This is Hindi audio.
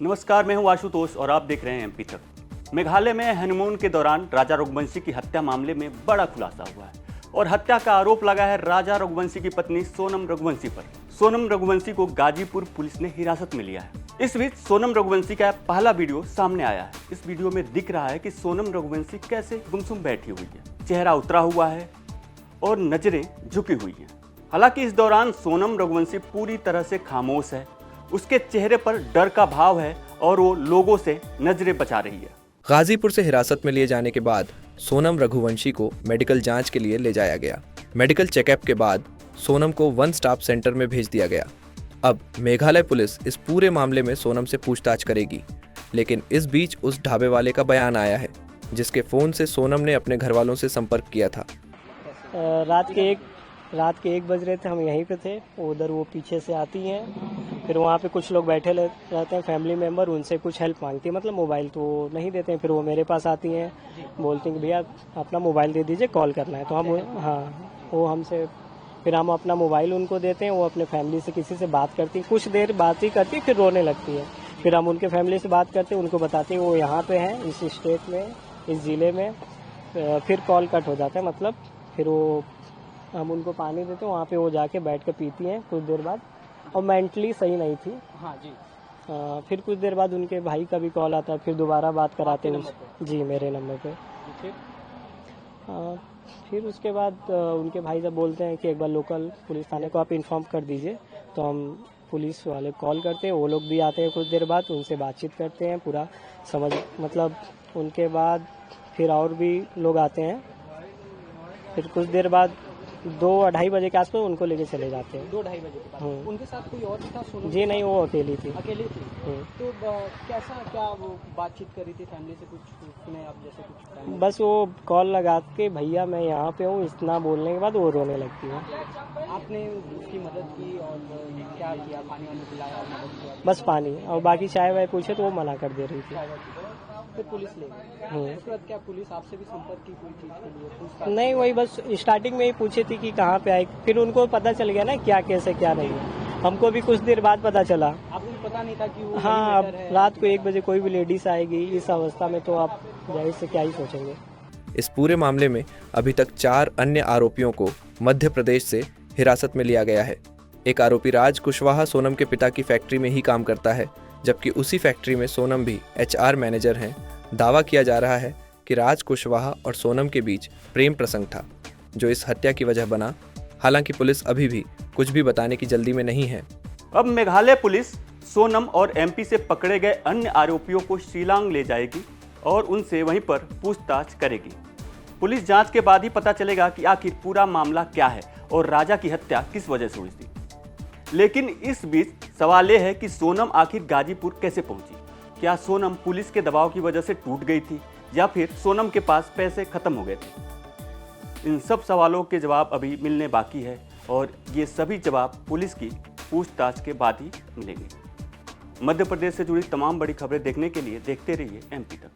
नमस्कार, मैं हूं आशुतोष और आप देख रहे हैं एमपी तक। मेघालय में हनीमून के दौरान राजा रघुवंशी की हत्या मामले में बड़ा खुलासा हुआ है और हत्या का आरोप लगा है राजा रघुवंशी की पत्नी सोनम रघुवंशी पर। सोनम रघुवंशी को गाजीपुर पुलिस ने हिरासत में लिया है। इस बीच सोनम रघुवंशी का पहला वीडियो सामने आया है। इस वीडियो में दिख रहा है कि सोनम रघुवंशी कैसे गुमसुम बैठी हुई है, चेहरा उतरा हुआ है और नजरें झुकी हुई हैं। हालांकि इस दौरान सोनम रघुवंशी पूरी तरह से खामोश है। उसके चेहरे पर डर का भाव है और वो लोगों से नजरें बचा रही है। गाजीपुर से हिरासत में लिए जाने के बाद सोनम रघुवंशी को मेडिकल जांच के लिए ले जाया गया। मेडिकल चेकअप के बाद सोनम को वन स्टॉप सेंटर में भेज दिया गया। अब मेघालय पुलिस इस पूरे मामले में सोनम से पूछताछ करेगी। लेकिन इस बीच उस ढाबे वाले का बयान आया है जिसके फ़ोन से सोनम ने अपने घर वालों से संपर्क किया था। रात के 1 बज रहे थे, हम यहीं पे थे। उधर वो पीछे से आती हैं, फिर वहाँ पे कुछ लोग बैठे रहते हैं फैमिली मेम्बर, उनसे कुछ हेल्प मांगती है, मतलब मोबाइल तो वो नहीं देते हैं। फिर वो मेरे पास आती हैं, बोलती हैं कि भैया अपना मोबाइल दे दीजिए, कॉल करना है। तो हम वो हमसे फिर हम अपना मोबाइल उनको देते हैं। वो अपने फैमिली से किसी से बात करती, कुछ देर बात ही करती, फिर रोने लगती है। फिर हम उनके फैमिली से बात करते हैं, उनको बताते हैं वो यहाँ पे हैं, इस स्टेट में, इस ज़िले में। फिर कॉल कट हो जाता है, मतलब फिर वो हम उनको पानी देते हैं, वहाँ पे वो जाके बैठ के पीती हैं कुछ देर बाद। और मेंटली सही नहीं थी। हाँ जी। फिर कुछ देर बाद उनके भाई का भी कॉल आता है, फिर दोबारा बात कराते हैं जी, मेरे नंबर पे। फिर उसके बाद उनके भाई जब बोलते हैं कि एक बार लोकल पुलिस थाने को आप इन्फॉर्म कर दीजिए, तो हम पुलिस वाले कॉल करते हैं। वो लोग भी आते हैं कुछ देर बाद, उनसे बातचीत करते हैं, पूरा मतलब उनके बाद फिर और भी लोग आते हैं। फिर कुछ देर बाद 2-2:30 बजे के आसपास उनको लेके चले जाते हैं। 2-2:30 बजे के बाद उनके साथ कोई और था? सोनम जी नहीं, वो अकेली थी। अकेली थी। तो क्या वो बातचीत करी थी फैमिली से? कुछ सुने आप जैसे कुछ? बस वो कॉल लगा के भैया मैं यहाँ पे हूँ, इतना बोलने के बाद वो रोने लगती है। आपने उसकी मदद की और क्या किया? पानी वानी पिलाया, मदद किया? बस पानी, और बाकी चाय वाय पूछे तो वो मना कर दे रही थी। फिर पुलिस ले गई। उसके बाद क्या पुलिस आपसे भी संपर्क की कोई चीज़ के लिए? पूछताछ? नहीं, वही बस स्टार्टिंग में ही पूछी थी कि कहाँ पे आई। फिर उनको पता चल गया ना क्या केस है क्या नहीं है। हमको भी कुछ देर बाद पता चला। आपको पता नहीं था कि वो? हाँ, अब रात को 1 बजे कोई भी लेडीज आएगी इस अवस्था में, तो आप जाहिर से क्या ही सोचेंगे। इस पूरे मामले में अभी तक 4 अन्य आरोपियों को मध्य प्रदेश से हिरासत में लिया गया है। एक आरोपी राज कुशवाहा सोनम के पिता की फैक्ट्री में ही काम करता है, जबकि उसी फैक्ट्री में सोनम भी HR मैनेजर हैं। दावा किया जा रहा है कि राज कुशवाहा और सोनम के बीच प्रेम प्रसंग था, जो इस हत्या की वजह बना। हालांकि पुलिस अभी भी कुछ भी बताने की जल्दी में नहीं है। अब मेघालय पुलिस सोनम और MP से पकड़े गए अन्य आरोपियों को शिलांग ले जाएगी और उनसे वहीं पर पूछताछ करेगी। पुलिस जांच के बाद ही पता चलेगा कि आखिर पूरा मामला क्या है और राजा की हत्या किस वजह से हुई थी। लेकिन इस बीच सवाल यह है कि सोनम आखिर गाजीपुर कैसे पहुंची? क्या सोनम पुलिस के दबाव की वजह से टूट गई थी या फिर सोनम के पास पैसे खत्म हो गए थे? इन सब सवालों के जवाब अभी मिलने बाकी है और ये सभी जवाब पुलिस की पूछताछ के बाद ही मिलेंगे। मध्य प्रदेश से जुड़ी तमाम बड़ी खबरें देखने के लिए देखते रहिए MP तक।